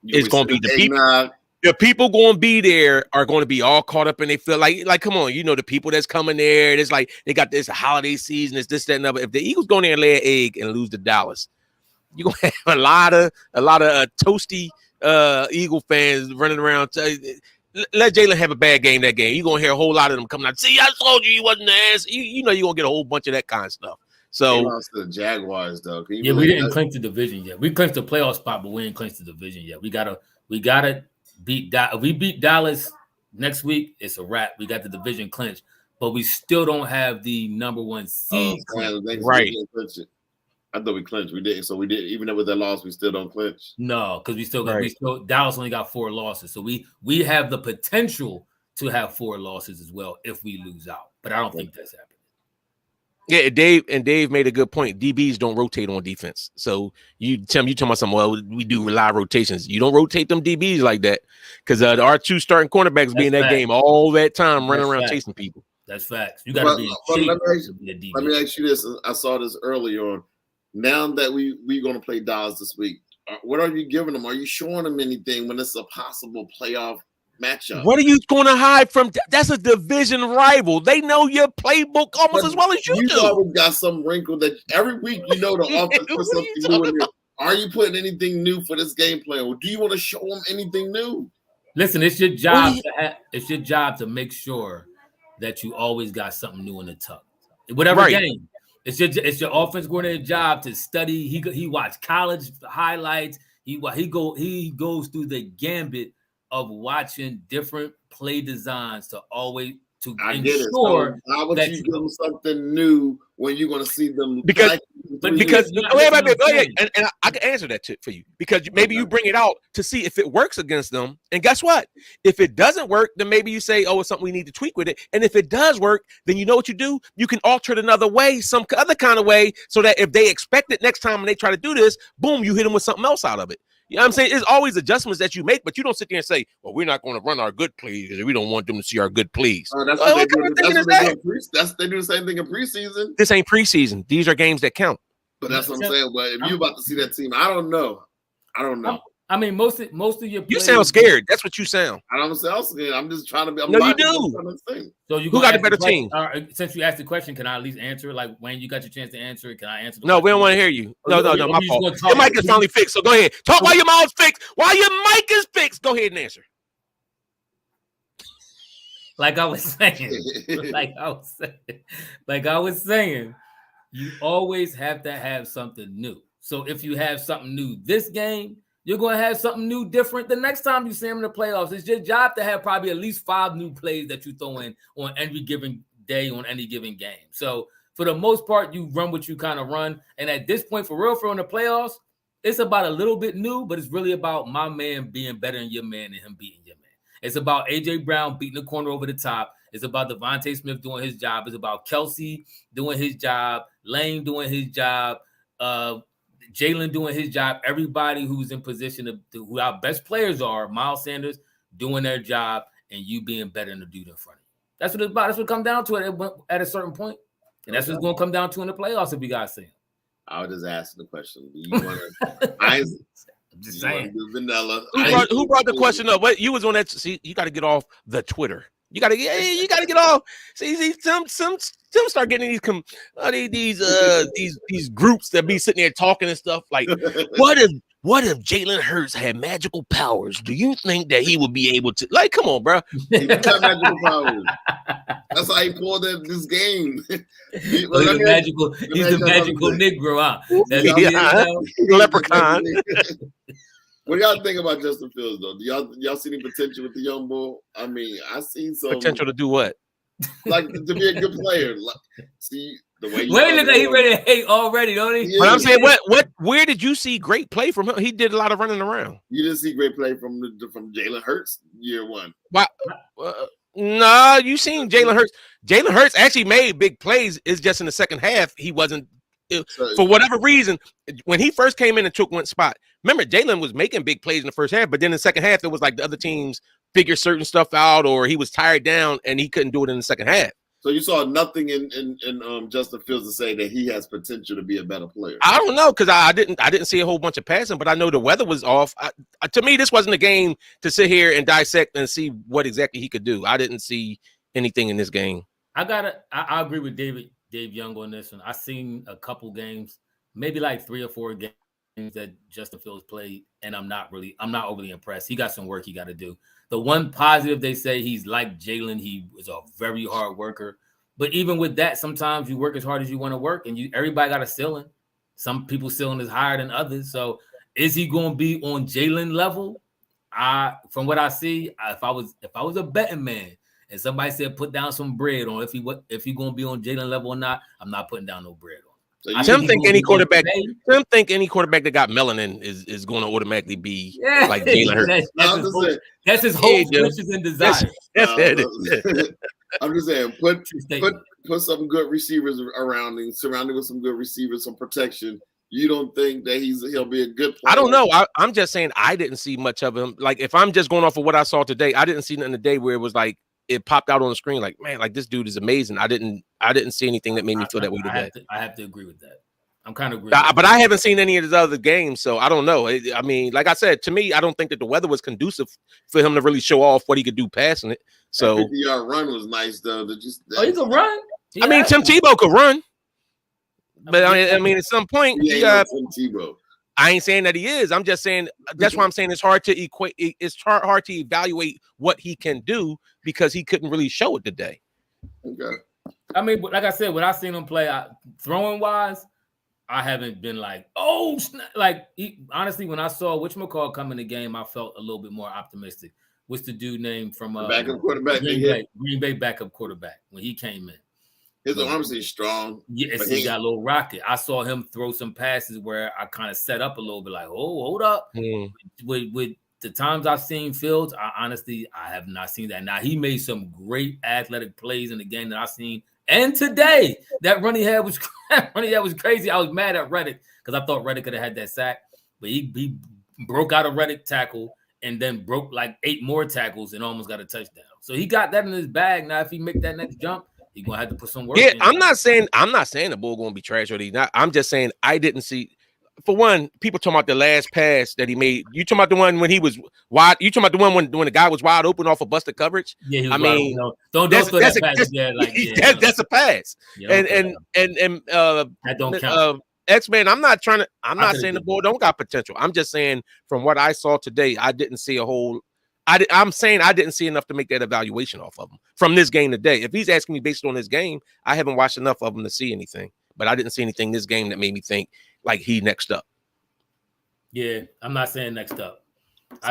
It's going to be the people. The people going to be there are going to be all caught up, and they feel like, come on, you know, the people that's coming there. It's like they got this holiday season, it's this, that, and other. If the Eagles go in there and lay an egg and lose to Dallas, you're going to have a lot of toasty Eagle fans running around. Let Jalen have a bad game that game. You're going to hear a whole lot of them coming out. See, I told you he wasn't the ass. You know you're going to get a whole bunch of that kind of stuff. So they lost to the Jaguars, though. Yeah, we didn't clinch the division yet. We clinched the playoff spot, but we didn't clinch the division yet. We gotta beat Dallas. If we beat Dallas next week, it's a wrap. We got the division clinched, but we still don't have the number 1 seed. Right. I thought we clinched. We didn't. So we did. Even with that loss, we still don't clinch. No, because we still Dallas only got 4 losses. So we have the potential to have 4 losses as well if we lose out. But I don't think that's happening. Yeah, Dave made a good point. DBs don't rotate on defense. So you talking about something, well, we do live rotations. You don't rotate them DBs like that because our 2 starting cornerbacks be in that game all that time running around chasing people. That's facts. You got to be a DB. Let me ask you this. I saw this earlier on. Now that we're going to play Dallas this week, what are you giving them? Are you showing them anything when it's a possible playoff matchup? What are you going to hide from? That's a division rival. They know your playbook almost as well as you do. You always got some wrinkle that every week you know the offense puts something new in there. Are you putting anything new for this game plan? Or do you want to show them anything new? Listen, it's your job. It's your job to make sure that you always got something new in the tuck. Whatever game. It's your offense coordinator job to study. He watch college highlights. He goes through the gambit of watching different play designs to always ensure how would you give them something new when you're going to see them? Because go ahead, and I can answer that for you because maybe you bring it out to see if it works against them. And guess what? If it doesn't work, then maybe you say, oh, it's something we need to tweak with it. And if it does work, then you know what you do? You can alter it another way, some other kind of way, so that if they expect it next time when they try to do this, boom, you hit them with something else out of it. You know what I'm saying? It's always adjustments that you make, but you don't sit there and say, well, we're not going to run our good plays because we don't want them to see our good plays. That's what they do. They do the same thing in preseason. This ain't preseason. These are games that count. But that's what I'm saying. But if you're about to see that team, I don't know. I mean, most of your you sound scared. That's what you sound. I don't sound scared. I'm just trying to be. No, you do. So who got a better team? Since you asked the question, can I at least answer it? Like, Wayne, you got your chance to answer it. Can I answer? No, we don't want to hear you. No, my fault. Your mic is finally fixed. So go ahead. Talk while your mouth's fixed. While your mic is fixed, go ahead and answer. Like I was saying, you always have to have something new. So if you have something new this game, You're going to have something new, different the next time you see him in the playoffs. It's your job to have probably at least 5 new plays that you throw in on any given day, on any given game. So for the most part, you run what you kind of run. And at this point, for real, in the playoffs, it's about a little bit new, but it's really about my man being better than your man and him beating your man. It's about A.J. Brown beating the corner over the top. It's about Devontae Smith doing his job. It's about Kelsey doing his job, Lane doing his job, Jalen doing his job. Everybody who's in position who our best players are, Miles Sanders doing their job, and you being better than the dude in front of you. That's what it's about. That's what it comes down to at a certain point. And that's what it's going to come down to in the playoffs if you guys see him. I was just asking the question. Do you want to? I'm just saying. Vanilla. Who brought the question up? What you was on that? See, you got to get off the Twitter. You got to get off. See, some start getting these groups that be sitting there talking and stuff like, what if Jalen Hurts had magical powers? Do you think that he would be able to? Like, come on, bro. He got magical powers. That's how he pulled this game. He's the magical Negro, huh? That's leprechaun. What do y'all think about Justin Fields, though? Do y'all see any potential with the young bull? I mean, I see some potential to do what? Like to be a good player. Like, see the way you look like he ready to hate already, don't he? Yeah. But I'm saying, where did you see great play from him? He did a lot of running around. You didn't see great play from Jalen Hurts year one. Why? No, you seen Jalen Hurts. Jalen Hurts actually made big plays. It's just in the second half he wasn't. For whatever reason, when he first came in and took one spot, remember Jalen was making big plays in the first half, but then in the second half it was like the other teams figure certain stuff out, or he was tired down and he couldn't do it in the second half. So you saw nothing in Justin Fields to say that he has potential to be a better player. I don't know, because I didn't see a whole bunch of passing, but I know the weather was off. To me, this wasn't a game to sit here and dissect and see what exactly he could do. I didn't see anything in this game. I agree with Dave Young on this one. I've seen a couple games, maybe like 3 or 4 games that Justin Fields played, and I'm not overly impressed. He got some work he got to do. The one positive, they say he's like Jalen. He was a very hard worker. But even with that, sometimes you work as hard as you want to work, and everybody got a ceiling. Some people's ceiling is higher than others. So is he going to be on Jalen level? From what I see, if I was a betting man and somebody said put down some bread on if he going to be on Jalen level or not, I'm not putting down no bread on. So Tim think any quarterback that got melanin is going to automatically be like Jalen Hurts. That's his hope, wishes, and desires. I'm just saying, put some good receivers around him, surrounded with some good receivers, some protection. You don't think that he'll be a good player? I don't know. I'm just saying I didn't see much of him. Like, if I'm just going off of what I saw today, I didn't see nothing today where it was like it popped out on the screen like, man, like this dude is amazing. I didn't see anything that made me feel that way today. I have to agree with that. I'm kind of agreeing. But I haven't seen any of his other games, so I don't know. I mean, like I said, to me, I don't think that the weather was conducive for him to really show off what he could do passing it. So 50-yard run was nice, though. He could run. I mean, Tim Tebow could run, but I mean, at some point, Tim Tebow. I ain't saying that he is. I'm just saying that's why I'm saying it's hard to equate. It's hard to evaluate what he can do because he couldn't really show it today. Okay. I mean, like I said, when I seen him play, throwing wise, I haven't been like, honestly, when I saw whatchamacallit come in the game, I felt a little bit more optimistic. What's the dude name from backup quarterback? Green Bay backup quarterback when he came in. His arms are strong. Yes, he got a little rocket. I saw him throw some passes where I kind of set up a little bit like, oh, hold up. With the times I've seen Fields, I have not seen that. Now, he made some great athletic plays in the game that I've seen. And today, that run he had was crazy. I was mad at Reddick because I thought Reddick could have had that sack. But he broke out a Reddick tackle and then broke like 8 more tackles and almost got a touchdown. So he got that in his bag. Now, if he make that next jump, he's gonna have to put some work. Yeah, in. I'm not saying the bull gonna be trash or he's not. I'm just saying I didn't see. For one, people talking about the last pass that he made. You talking about the one when he was wide? You talking about the one when the guy was wide open off of busted coverage? Yeah, I mean, don't throw that pass. That's a pass. Yeah, and that don't count. X-Man, I'm not saying the bull don't got potential. I'm just saying from what I saw today, I didn't see a whole. I'm saying I didn't see enough to make that evaluation off of him from this game today. If he's asking me based on this game, I haven't watched enough of him to see anything. But I didn't see anything this game that made me think like he next up. Yeah, I'm not saying next up.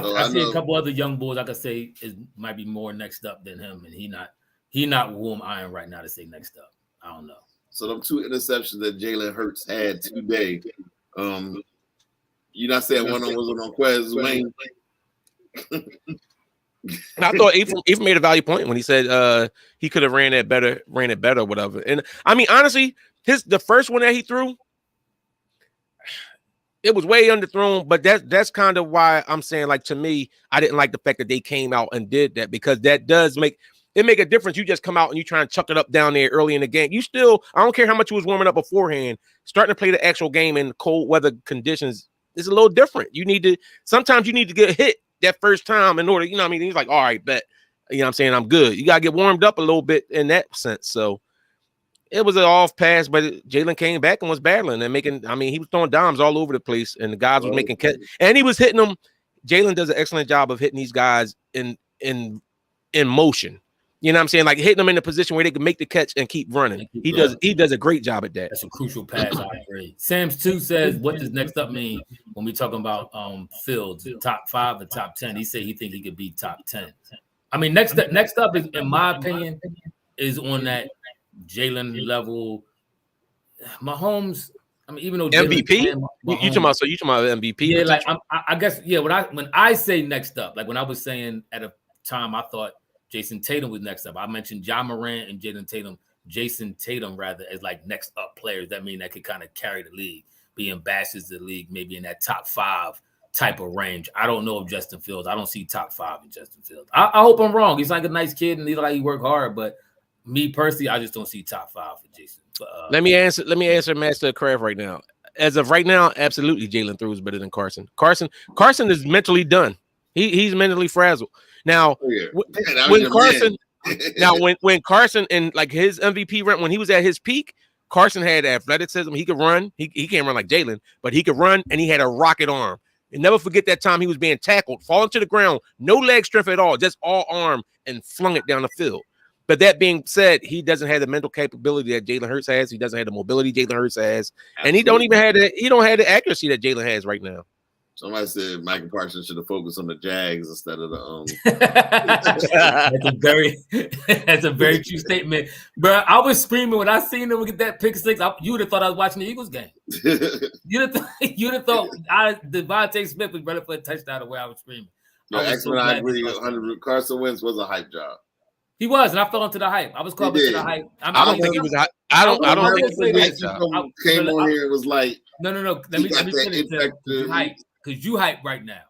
So I see a couple other young boys I could say might be more next up than him, and he not who I'm eyeing right now to say next up. I don't know. So them 2 interceptions that Jalen Hurts had today, you're not saying one of them was on Quez Wayne? And I thought Ephraim made a value point when he said he could have ran it better, or whatever. And I mean, honestly, the first one that he threw, it was way underthrown, but that's kind of why I'm saying, like, to me, I didn't like the fact that they came out and did that, because that does make a difference. You just come out and you try and chuck it up down there early in the game. You still, I don't care how much you was warming up beforehand, starting to play the actual game in cold weather conditions is a little different. Sometimes you need to get hit that first time in order, you know what I mean? He's like, all right, bet. You know what I'm saying? I'm good. You got to get warmed up a little bit in that sense. So it was an off pass, but Jalen came back and was battling and he was throwing dimes all over the place, and the guys was making catch, and he was hitting them. Jalen does an excellent job of hitting these guys in motion. You know what I'm saying? Like hitting them in a position where they can make the catch and keep running. He does a great job at that. That's a crucial pass. I agree. Sam's 2 says, what does next up mean when we talking about Fields, top 5 or top 10? He said he think he could be top 10. I mean, next up is, in my opinion, is on that Jalen level. Mahomes, I mean, even though MVP, you talking about MVP? Yeah, like I guess, yeah. When I say next up, like when I was saying at a time, I thought Jason Tatum was next up. I mentioned John Morant and Jason Tatum rather, as like next up players. That mean that could kind of carry the league, be ambassadors of the league, maybe in that top 5 type of range. I don't know of Justin Fields. I don't see top 5 in Justin Fields. I hope I'm wrong. He's like a nice kid and he work hard, but me personally, I just don't see top 5 for Jason. Let me answer Master Craft right now. As of right now, absolutely, Jalen throws better than Carson. Carson is mentally done. He's mentally frazzled. Now, when Carson and like his MVP run, when he was at his peak, Carson had athleticism. He could run. He can't run like Jalen, but he could run, and he had a rocket arm. And never forget that time he was being tackled, falling to the ground, no leg strength at all, just all arm, and flung it down the field. But that being said, he doesn't have the mental capability that Jalen Hurts has. He doesn't have the mobility Jalen Hurts has, and he don't have the accuracy that Jalen has right now. Somebody said Michael Parsons should have focused on the Jags instead of the That's a very true statement, bro. I was screaming when I seen him get that pick 6. You would have thought I was watching the Eagles game. You'd have thought Devontae Smith was running for a touchdown the way I was screaming. I agree. 100. Carson Wentz was a hype job. He was, and I fell into the hype. I was caught into the hype. I don't think he was. I don't think he was. Came on here and was like, no. Let me finish the hype, because you hype right now.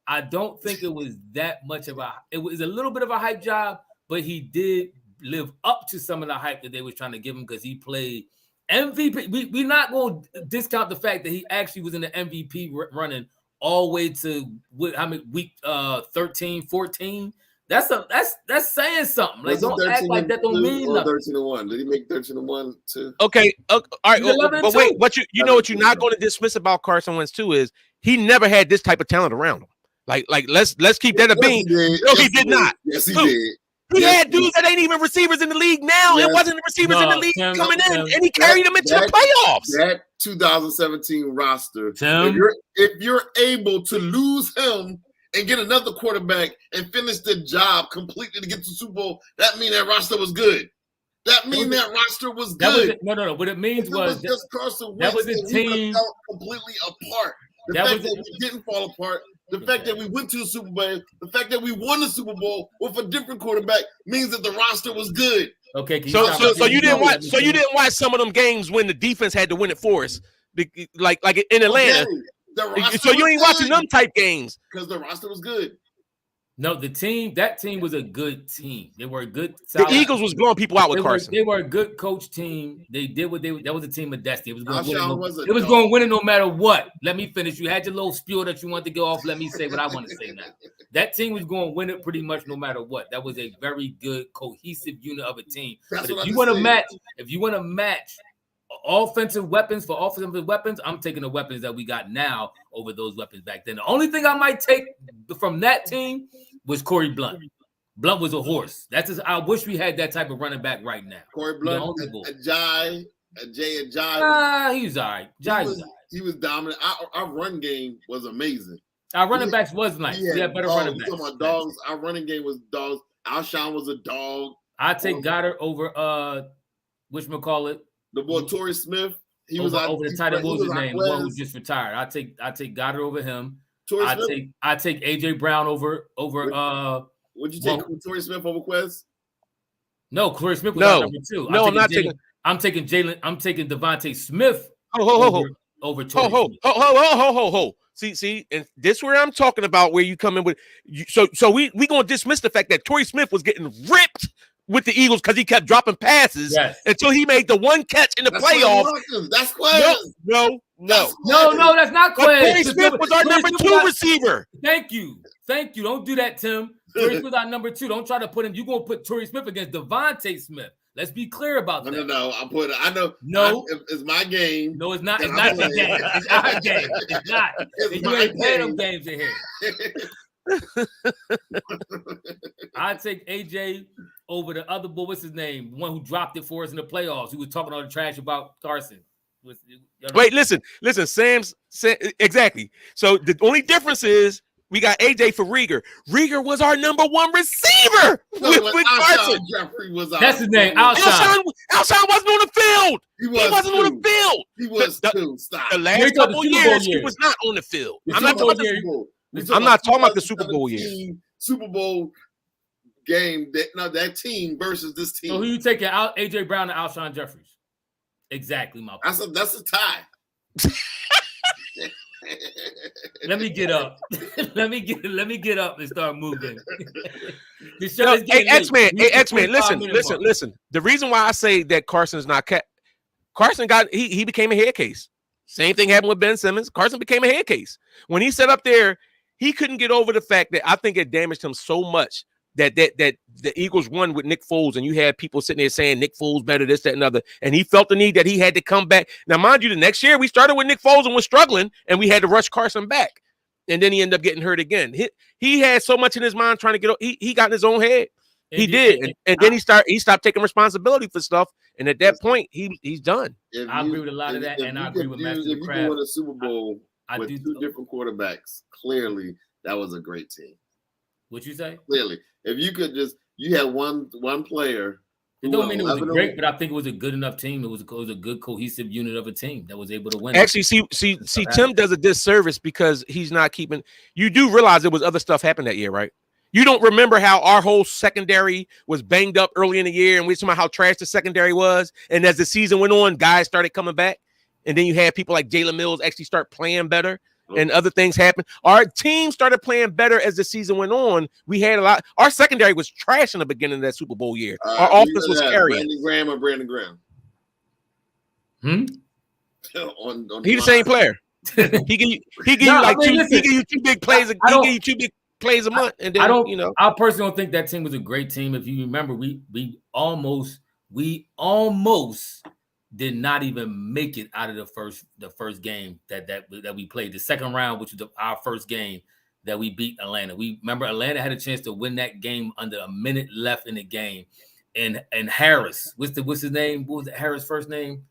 I don't think it was that much of a. It was a little bit of a hype job, but he did live up to some of the hype that they was trying to give him, because he played MVP. We're not going to discount the fact that he actually was in the MVP running all the way to week 13, 14. That's saying something. Like, don't act like that don't mean nothing. 13-1. Did he make 13-1 too? Okay. All right. But wait, what you know what you're not going to dismiss about Carson Wentz too is he never had this type of talent around him. Like let's keep that a bean. No, he did not. Yes, he did. He had dudes that ain't even receivers in the league now. It wasn't the receivers in the league coming in, and he carried them into the playoffs. That 2017 roster. If you're able to lose him and get another quarterback and finish the job completely to get to the Super Bowl, that means that roster was good. That means that roster was good. No. What it means was just Carson Wentz. That was a team completely apart. The fact that we didn't fall apart, the fact that we went to the Super Bowl, the fact that we won the Super Bowl with a different quarterback means that the roster was good. Okay. So you didn't watch. So you didn't watch some of them games when the defense had to win it for us, like in Atlanta. So you ain't watching them type games because the roster was good. No, that team was a good team. They were a good. The Eagles was blowing people out with Carson. They were a good coach team. They did what that was a team of destiny. It was going to win it no matter what. Let me finish. You had your little spiel that you wanted to go off. Let me say what I want to say now. That team was going to win it pretty much no matter what. That was a very good cohesive unit of a team. But if you want to match offensive weapons for offensive weapons, I'm taking the weapons that we got now over those weapons back then. The only thing I might take from that team was Corey Blunt. Blunt was a horse. I wish we had that type of running back right now. Corey Blunt, Jay Ajay. He was all right. Jai was all right. He was dominant. Our run game was amazing. Our running backs was nice. We had better running backs. Talking about dogs. Our running game was dogs. Alshon was a dog. I take Goddard over whatchamacallit. The boy Torrey Smith. He over, was over the tight end. What was his name? The one who just retired. I take Goddard over him. I take AJ Brown over. Would you take Torrey Smith over Quez? No, Torrey Smith was number 2. No, I'm not taking. I'm taking Jalen. I'm taking Devontae Smith over Torrey Smith. Ho. See, and this where I'm talking about where you come in with. So we gonna dismiss the fact that Torrey Smith was getting ripped with the Eagles because he kept dropping passes until he made the one catch in the playoffs. That's Quez. No, that's not Quez. Torrey Smith was our number 2 receiver. Thank you. Don't do that, Tim. Torrey Smith our number 2. Don't try to put him. You're gonna put Torrey Smith against Devontae Smith. Let's be clear about that. No. I know. It's my game. No, it's not. It's not your game. It's our game. It's not. You ain't playing them games in here. I take AJ over the other boy. What's his name? The one who dropped it for us in the playoffs. He was talking all the trash about Carson. Wait, listen. Sam's exactly. So the only difference is we got AJ for Rieger. Rieger was our number 1 receiver with Carson. That's his name. Alshon wasn't on the field. He wasn't on the field. He was too. Stop. The last couple years, he was not on the field. I'm not talking about the Super Bowl year. Super Bowl game. That team versus this team. So who you taking out? AJ Brown and Alshon Jeffries. Exactly, my point. That's a tie. Let me get up. let me get up and start moving. Hey, X-Man, listen. The reason why I say that Carson's not Carson he became a head case. Same thing happened with Ben Simmons. Carson became a head case. When he sat up there, he couldn't get over the fact that I think it damaged him so much that the Eagles won with Nick Foles, and you had people sitting there saying Nick Foles better, this, that, and other. And he felt the need that he had to come back. Now, mind you, the next year we started with Nick Foles and was struggling, and we had to rush Carson back. And then he ended up getting hurt again. He had so much in his mind trying to get. He got in his own head. He did, and then he stopped taking responsibility for stuff. And at that point, he's done. I agree with a lot of that, and I agree with Matthew Crab. If you win a Super Bowl with 2 different quarterbacks, clearly that was a great team. What you say? Clearly, if you could you had one player. It don't mean it was great, but I think it was a good enough team. It was a good cohesive unit of a team that was able to win. Actually, see, Tim does a disservice because he's not keeping. You do realize there was other stuff happened that year, right? You don't remember how our whole secondary was banged up early in the year, and we talking about how trash the secondary was. And as the season went on, guys started coming back, and then you had people like Jalen Mills actually start playing better. And other things happened. Our team started playing better as the season went on. We had a lot. Our secondary was trash in the beginning of that Super Bowl year. Our offense was carrying. Brandon Graham. He the same player. He give you 2 big plays. He give you 2 big plays a month. And then I personally don't think that team was a great team. If you remember, we almost did not even make it out of the first game that we played, the second round, which was our first game that we beat Atlanta. We remember Atlanta had a chance to win that game under a minute left in the game, and Harris, what's his name? What was Harris' first name?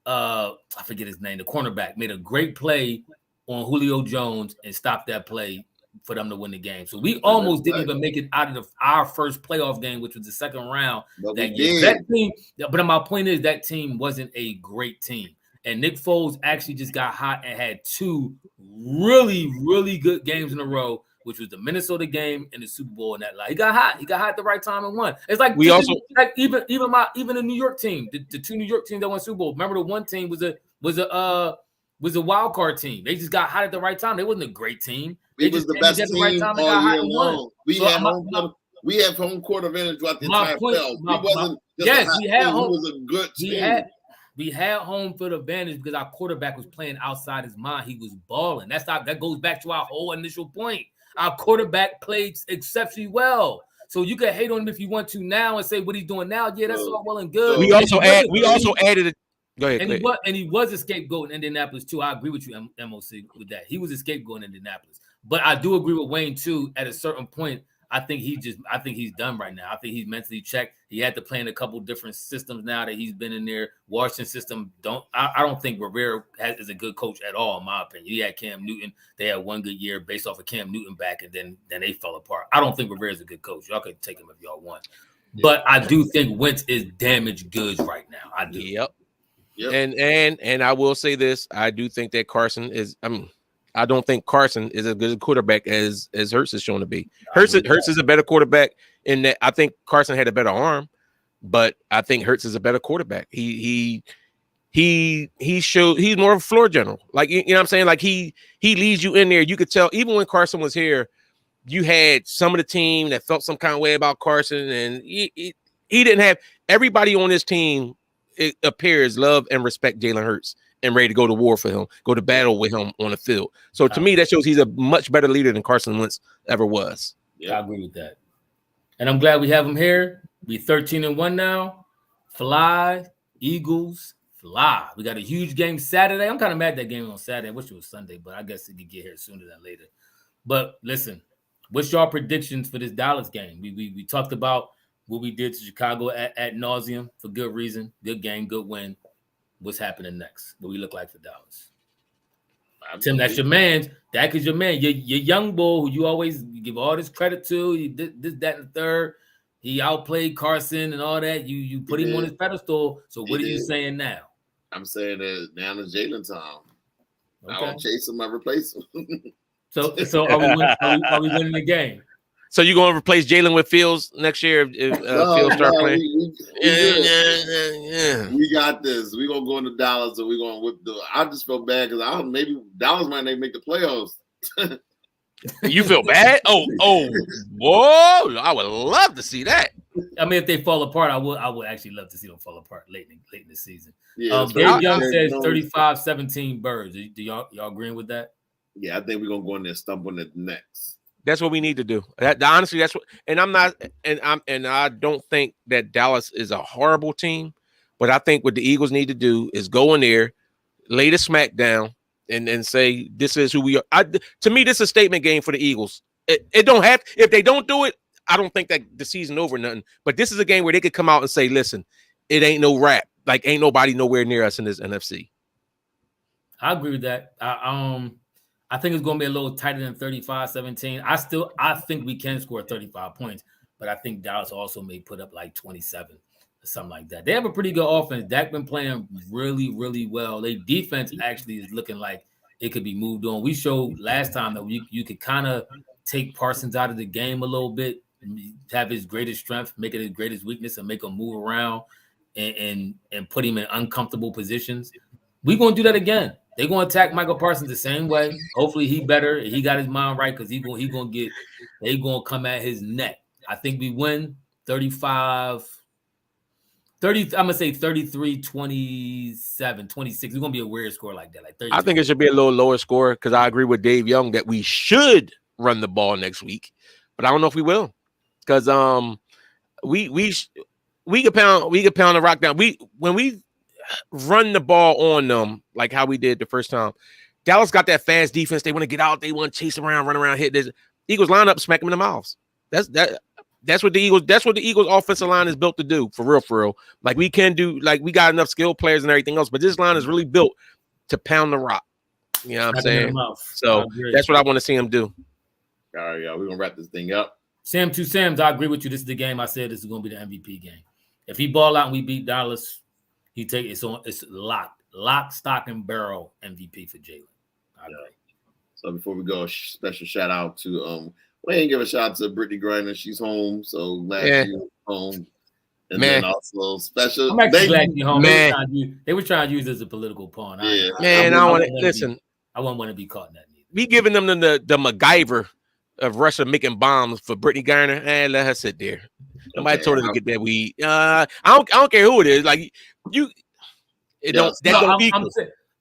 I forget his name. The cornerback made a great play on Julio Jones and stopped that play for them to win the game. So we almost didn't even make it out of our first playoff game, which was the second round. That team, but my point is that team wasn't a great team. And Nick Foles actually just got hot and had 2 really, really good games in a row, which was the Minnesota game and the Super Bowl in that line. He got hot. He got hot at the right time and won. It's like even the New York team, the 2 New York teams that won Super Bowl. Remember the one team was a wild card team. They just got hot at the right time. They wasn't a great team. It was the best team all year long. We have home court advantage throughout the entire playoff. We had home. It was a good team. We had home field advantage because our quarterback was playing outside his mind. He was balling. That goes back to our whole initial point. Our quarterback played exceptionally well. So you can hate on him if you want to now and say what he's doing now. Yeah, that's all well and good. We also added. Go ahead. And he was a scapegoat in Indianapolis too. I agree with you, MOC, with that. He was a scapegoat in Indianapolis. But I do agree with Wayne too. At a certain point, I think he's done right now. I think he's mentally checked. He had to play in a couple different systems now that he's been in there. Washington system I don't think Rivera is a good coach at all, in my opinion. He had Cam Newton. They had one good year based off of Cam Newton back, and then they fell apart. I don't think Rivera's a good coach. Y'all could take him if y'all want. Yeah. But I do think Wentz is damaged goods right now. I do. Yep. And I will say this. I do think that Carson is I don't think Carson is as good a quarterback as Hurts is shown to be. Hurts is a better quarterback in that I think Carson had a better arm, but I think Hurts is a better quarterback. He showed he's more of a floor general. Like, you know what I'm saying? Like he leads you in there. You could tell even when Carson was here, you had some of the team that felt some kind of way about Carson, and he didn't have everybody on this team. It appears love and respect Jalen Hurts and ready to go to war for him, go to battle with him on the field. So to me, that shows he's a much better leader than Carson Wentz ever was. Yeah, I agree with that. And I'm glad we have him here. We 13-1 now. Fly, Eagles, fly. We got a huge game Saturday. I'm kind of mad that game on Saturday. I wish it was Sunday, but I guess it could get here sooner than later. But listen, what's your predictions for this Dallas game? We talked about what we did to Chicago at nauseum for good reason. Good game, good win. What's happening next? What we look like for Dallas? Tim, that's your man. Dak is your man. Your young bull who you always give all this credit to. You did this, that, and the third. He outplayed Carson and all that. You put him on his pedestal. So what are you saying now? I'm saying that now it's Jalen time. Okay. I don't chase him, I replace him. So are we winning the game? So you going to replace Jalen with Fields next year if Fields start playing? We got this. We're going to go into Dallas and we're going to whip the – I just feel bad because maybe Dallas might not make the playoffs. You feel bad? Whoa. I would love to see that. I mean, if they fall apart, I would actually love to see them fall apart late in the season. Yeah, Dave Young says 35-17 Birds. Do y'all agreeing with that? Yeah, I think we're going to go in there and stump on the necks. That's what we need to do. Honestly, that's what. And I don't think that Dallas is a horrible team, but I think what the Eagles need to do is go in there, lay the smack down, and say this is who we are. To me, this is a statement game for the Eagles. It don't have. If they don't do it, I don't think that the season over nothing. But this is a game where they could come out and say, "Listen, it ain't no rap. Like ain't nobody nowhere near us in this NFC." I agree with that. I think it's going to be a little tighter than 35-17. I think we can score 35 points, but I think Dallas also may put up like 27 or something like that. They have a pretty good offense. Dak been playing really, really well. Their defense actually is looking like it could be moved on. We showed last time that you could kind of take Parsons out of the game a little bit, have his greatest strength, make it his greatest weakness, and make him move around and put him in uncomfortable positions. We're going to do that again. They're going to attack Michael Parsons the same way. Hopefully he better. He got his mind right because they're going to come at his neck. I think we win 35, 30. I'm going to say 33, 27, 26. It's going to be a weird score like that. Like 30. I think it should be a little lower score because I agree with Dave Young that we should run the ball next week, but I don't know if we will because we could pound the rock down. When we run the ball on them like how we did the first time. Dallas got that fast defense. They want to get out. They want to chase around, run around, hit this. Eagles line up, smack them in the mouths. That's what the Eagles offensive line is built to do, for real. Like we can do, like we got enough skilled players and everything else, but this line is really built to pound the rock. You know what I'm saying? So that's what I want to see him do. All right, y'all. We're gonna wrap this thing up. Sam, two Sams, I agree with you. This is the game I said this is gonna be the MVP game. If he ball out and we beat Dallas, he take it's lock, stock, and barrel MVP for Jalen. So before we go, a special shout out to we ain't give a shout out to Brittany Griner. She's home, so glad she's home. And then also special. I'm actually glad you're home. They were trying to use it as a political pawn. I don't want to listen. I wouldn't want to be caught in that. We giving them the MacGyver of Russia making bombs for Brittany Griner. And let her sit there. Nobody told her to get that weed. I don't care who it is. Like you, don't equal.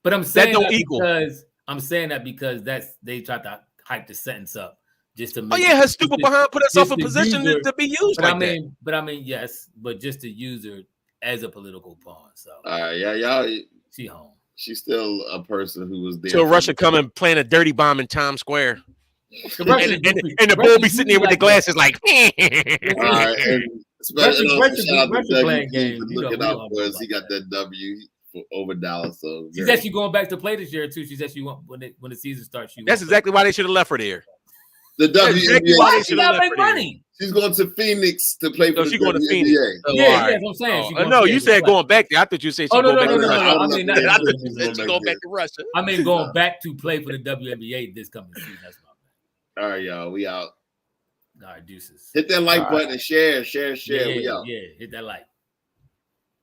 But I'm saying that I'm saying that because they tried to hype the sentence up just to make. Her stupid behind put herself in position to be used like that. But I mean, yes, but just to use her as a political pawn. So y'all. She home. She's still a person who was there. Till Russia come and plant a dirty bomb in Times Square. And the bull be sitting there with the glasses like. All right, and special shout out to Dougie playing G games. for looking out for us. He got that W for over Dallas. So she's actually going back to play this year too. She said she want when the season starts. That's exactly why they should have left her there. The WNBA. Why she gotta make money? She's going to Phoenix to play for the going to Phoenix. WNBA. Yeah, that's what I'm saying. No, you said going back there. I thought you said she's going back to Russia. I mean, I thought you said she's going back to Russia. I mean, going back to play for the WNBA this coming season. That's my All right, y'all. We out. All right, deuces. Hit that like button and share. Yeah, We out. Yeah, hit that like.